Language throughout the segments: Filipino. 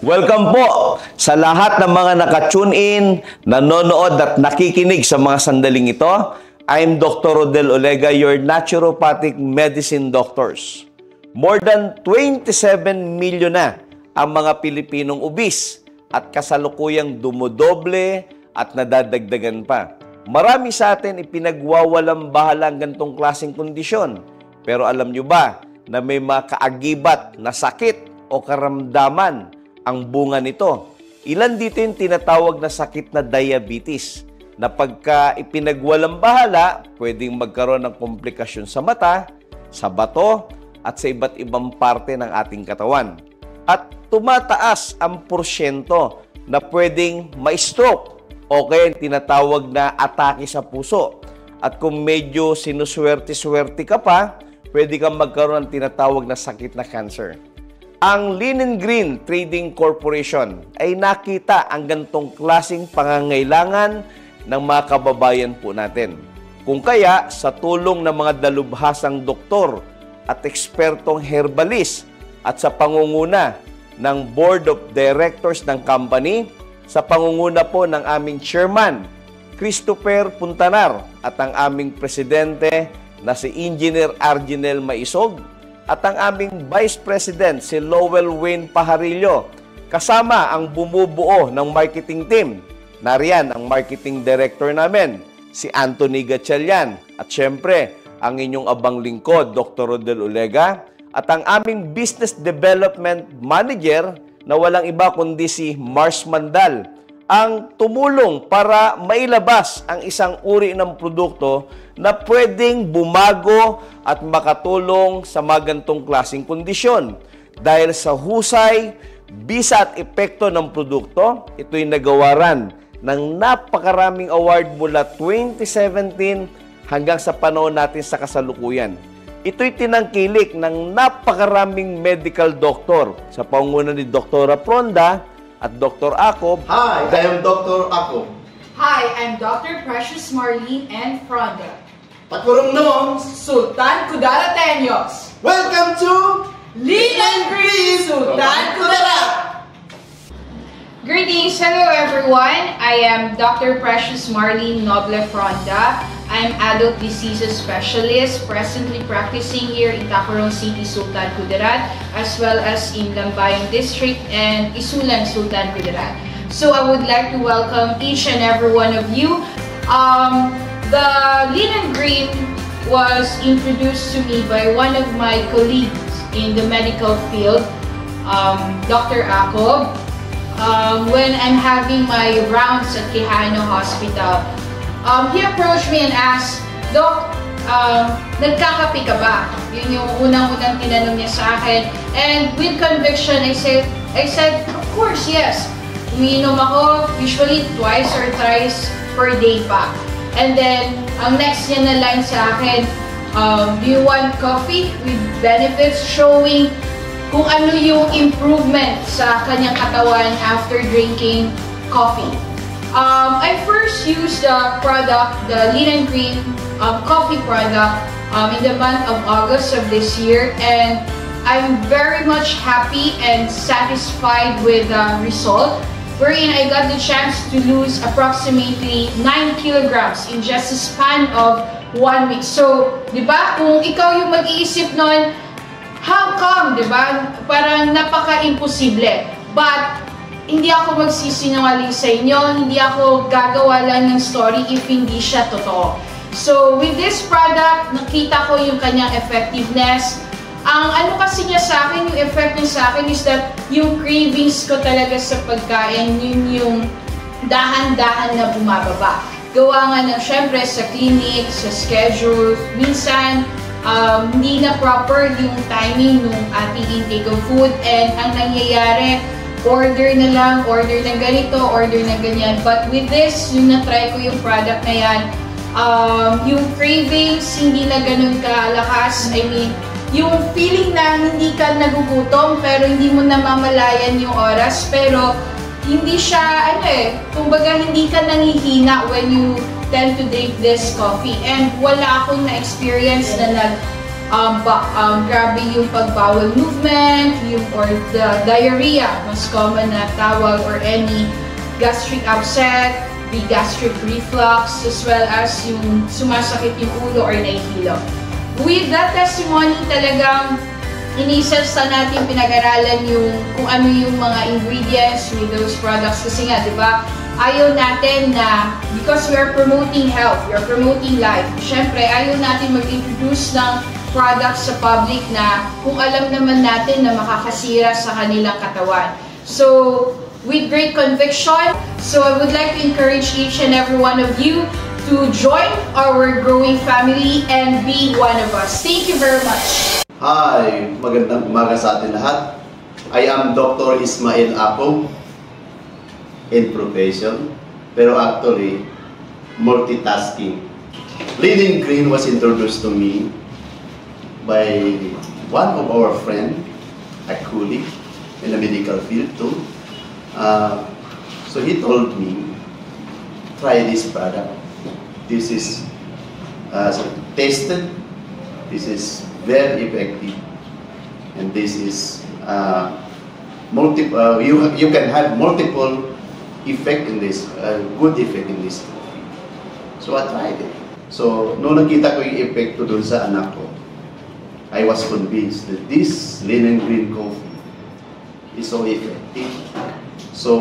Welcome po sa lahat ng mga naka-tune in, nanonood at nakikinig sa mga sandaling ito. I'm Dr. Rodel Olega, your naturopathic medicine doctors. More than 27 million na ang mga Pilipinong obese at kasalukuyang dumodoble at nadadagdagan pa. Marami sa atin ipinagwawalang bahala ang ganitong klaseng kondisyon. Pero alam nyo ba na may mga kaagibat na sakit o karamdaman ang bunga nito? Ilan dito yung tinatawag na sakit na diabetes, na pagka ipinagwalang bahala, pwedeng magkaroon ng komplikasyon sa mata, sa bato, at sa iba't ibang parte ng ating katawan. At tumataas ang porsyento na pwedeng ma-stroke o kaya tinatawag na atake sa puso. At kung medyo sinuswerte-swerte ka pa, pwede kang magkaroon ng tinatawag na sakit na cancer. Ang Lean & Green Trading Corporation ay nakita ang ganitong klaseng pangangailangan ng mga kababayan po natin. Kung kaya, sa tulong ng mga dalubhasang doktor at ekspertong herbalist at sa pangunguna ng Board of Directors ng company, sa pangunguna po ng aming chairman, Christopher Puntanar, at ang aming presidente na si Engineer Arginel Maisog, at ang aming Vice President si Lowell Wayne Pajarillo, kasama ang bumubuo ng marketing team. Nariyan ang marketing director namin, si Anthony Gatchalian, at syempre, ang inyong abang lingkod, Dr. Rodel Olega, at ang aming Business Development Manager na walang iba kundi si Mars Mandal, ang tumulong para mailabas ang isang uri ng produkto na pwedeng bumago at makatulong sa mga ganitong klaseng kondisyon. Dahil sa husay, bisa at epekto ng produkto, ito'y nagawaran ng napakaraming award mula 2017 hanggang sa panahon natin sa kasalukuyan. Ito'y tinangkilik ng napakaraming medical doctor sa pangunguna ni Dr. Fronda at Dr. Acob. Hi, I am Dr. Acob. Hi, I'm Dr. Precious Marlene N. Fronda. Patkurong noong Sultan Kudara Tenyos. Welcome to Lean & Green Sultan Kudara. Greetings, hello everyone. I am Dr. Precious Marlene Noble Fronda. I'm adult diseases specialist, presently practicing here in Tacloban City, Sultan Kudarat, as well as in Lambayong District and Isulan, Sultan Kudarat. So I would like to welcome each and every one of you. The Lean & Green was introduced to me by one of my colleagues in the medical field, Dr. Acob. When I'm having my rounds at Quijano Hospital, he approached me and asked, Doc, nagkakape ka ba? Yun yung unang-unang tinanong niya sa akin. And with conviction, I said, of course, yes. Umiinom ako usually twice or thrice per day pa. And then, ang next niya na line sa akin, do you want coffee with benefits showing kung ano yung improvement sa kanyang katawan after drinking coffee. I first used the product, the Lean & Green coffee product in the month of August of this year, and I'm very much happy and satisfied with the result, wherein I got the chance to lose approximately 9 kilograms in just a span of 1 week. So, di ba, kung ikaw yung mag-iisip nun, how come, di ba? Parang napaka-imposible. But, hindi ako magsisinungaling sa inyo, hindi ako gagawa lang ng story if hindi siya totoo. So, with this product, nakita ko yung kanyang effectiveness. Ang ano kasi niya sa akin, yung effect niya sa akin is that yung cravings ko talaga sa pagkain, yun yung dahan-dahan na bumababa. Gawa nga na syempre sa clinic, sa schedule, minsan, hindi na proper yung timing ng ating intake of food, and ang nangyayari, order na lang, order ng ganito, order ng ganyan. But with this, yung na-try ko yung product na yan, yung cravings hindi na ganun kalakas. I mean, yung feeling na hindi ka nagugutom pero hindi mo namamalayan yung oras, pero hindi siya, kumbaga hindi ka nangihina when you tend to drink this coffee. And wala akong na-experience na grabe yung pagbowel movement, or the diarrhea, mas common na tawag, or any gastric upset, the gastric reflux, as well as yung sumasakit yung ulo or nahihilo. With that testimony, talagang inisasa natin, pinag-aralan yung kung ano yung mga ingredients with those products. Kasi nga, di ba, ayaw natin na, because we are promoting health, we are promoting life, syempre, ayaw natin mag-introduce ng products sa public na kung alam naman natin na makakasira sa kanilang katawan. So, with great conviction, so I would like to encourage each and every one of you to join our growing family and be one of us. Thank you very much. Hi, magandang umaga sa atin lahat. I am Dr. Ismael Ako in profession, pero actually multitasking. Lean & Green was introduced to me by one of our friend, a colleague in the medical field too. So he told me, try this product. This is tested. This is very effective, and this is multiple. You can have multiple effect in this, good effect in this coffee. So I tried it. So nung nakita ko yung epekto dun sa anak ko, I was convinced that this Lean & Green coffee is so effective. So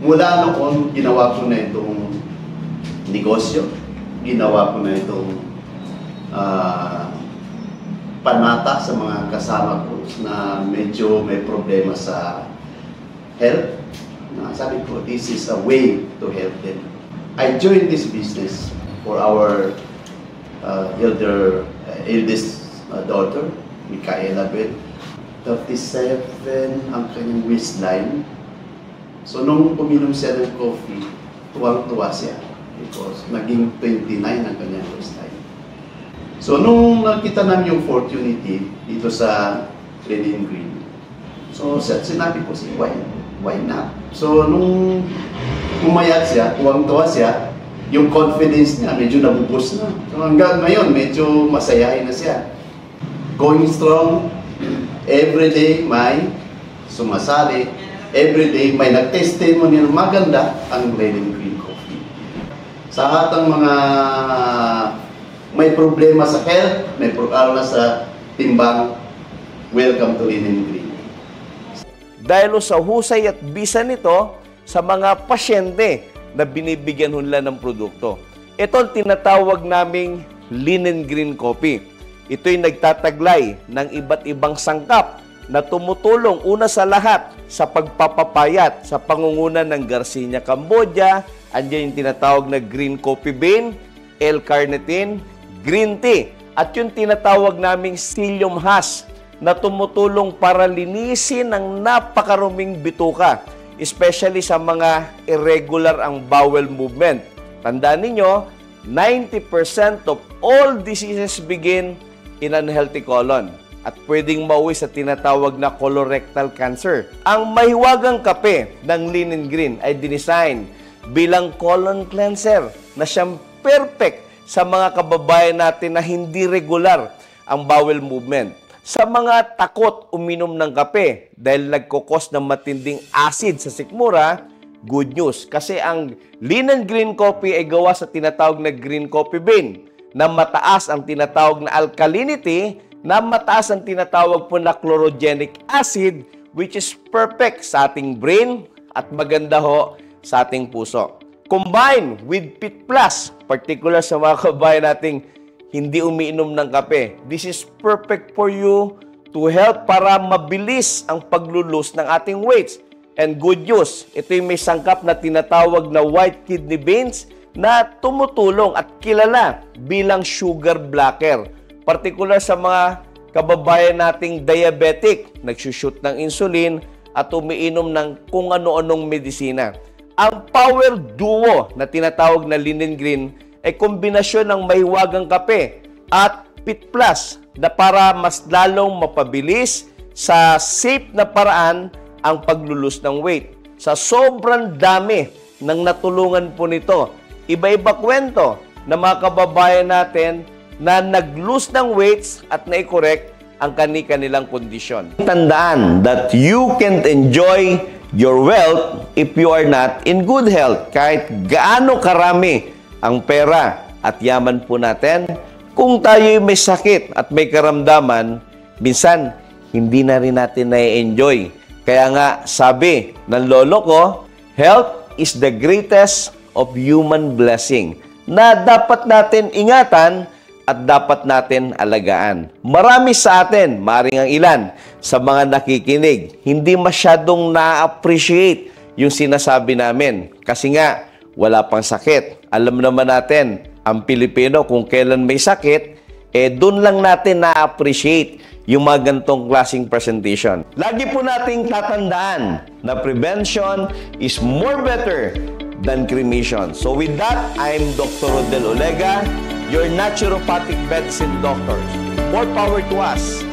mula noon, ginawa ko na itong negosyo, ginawa ko na itong panata sa mga kasama ko na medyo may problema sa health. Sabi ko, this is a way to help them. I joined this business for our eldest daughter, Micaela Bell. 37 ang kanyang waistline. So nung uminom siya ng coffee, tuwang-tuwa siya because naging 29 ang kanyang waistline. So nung nakita namin yung opportunity dito sa Lean & Green, so sinabi ko siya, why not? So nung umayat siya, tuwang-tuwa siya, yung confidence niya medyo nabubos na. So hanggang ngayon, medyo masayahin na siya. Going strong, everyday may sumasali, everyday may nag-testimony na maganda ang Lean & Green coffee. Sa lahat ng mga may problema sa health, may problema sa timbang, welcome to Lean & Green. Dahil sa husay at bisa nito sa mga pasyente na binibigyan nila ng produkto. Ito ang tinatawag naming Lean & Green Coffee. Ito'y nagtataglay ng iba't ibang sangkap na tumutulong una sa lahat sa pagpapapayat sa pangunguna ng Garcinia Cambogia. Andiyan yung tinatawag na green coffee bean, L-carnitine, green tea, at yung tinatawag naming psyllium husk na tumutulong para linisin ang napakaruming bituka, especially sa mga irregular ang bowel movement. Tandaan ninyo, 90% of all diseases begin in unhealthy colon at pwedeng mauwi sa tinatawag na colorectal cancer. Ang mahiwagang kape ng Lean & Green ay dinesign bilang colon cleanser na siyang perfect sa mga kababayan natin na hindi regular ang bowel movement. Sa mga takot uminom ng kape dahil nagkukos ng matinding acid sa sikmura, good news. Kasi ang Lean & Green Coffee ay gawa sa tinatawag na green coffee bean na mataas ang tinatawag na alkalinity, na mataas ang tinatawag po na chlorogenic acid, which is perfect sa ating brain at maganda ho sa ating puso. Combine with Pit Plus, particular sa mga kabayan nating hindi umiinom ng kape. This is perfect for you to help para mabilis ang paglulus ng ating weights. And good news, ito yung may sangkap na tinatawag na white kidney beans na tumutulong at kilala bilang sugar blocker. Particular sa mga kababayan nating diabetic, nagsushoot ng insulin at umiinom ng kung ano-anong medisina. Ang power duo na tinatawag na Lean & Green ay kombinasyon ng mahiwagang kape at Pit Plus na para mas lalong mapabilis sa safe na paraan ang paglulus ng weight. Sa sobrang dami ng natulungan po nito, iba-iba kwento na mga kababayan natin na nag-lose ng weights at na-correct ang kanilang kondisyon. Tandaan that you can't enjoy your wealth if you are not in good health. Kahit gaano karami ang pera at yaman po natin, kung tayo may sakit at may karamdaman, minsan hindi na rin natin na-enjoy. Kaya nga sabi ng lolo ko, health is the greatest of human blessing na dapat natin ingatan at dapat natin alagaan. Marami sa atin, maring ang ilan, sa mga nakikinig, hindi masyadong na-appreciate yung sinasabi namin. Kasi nga, wala pang sakit. Alam naman natin, ang Pilipino, kung kailan may sakit, doon lang natin na-appreciate yung mga ganitong klaseng presentation. Lagi po nating tatandaan na prevention is more better than cremation. So with that, I'm Dr. Rodel Olega, your naturopathic medicine doctor. More power to us.